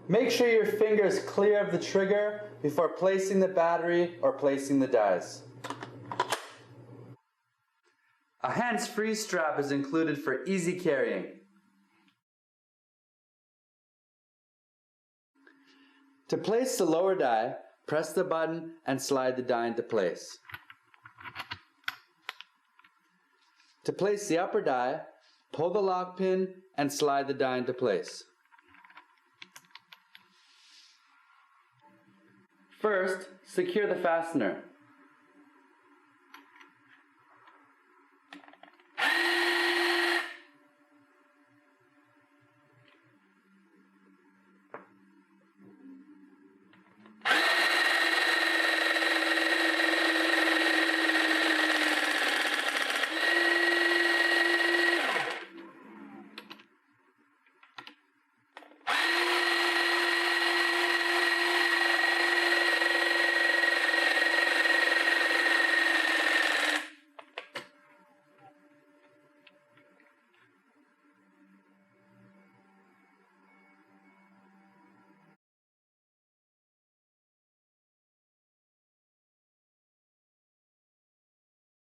Make sure your finger is clear of the trigger before placing the battery or placing the dies. A hands-free strap is included for easy carrying. To place the lower die, press the button and slide the die into place. To place the upper die, pull the lock pin and slide the die into place. First, secure the fastener.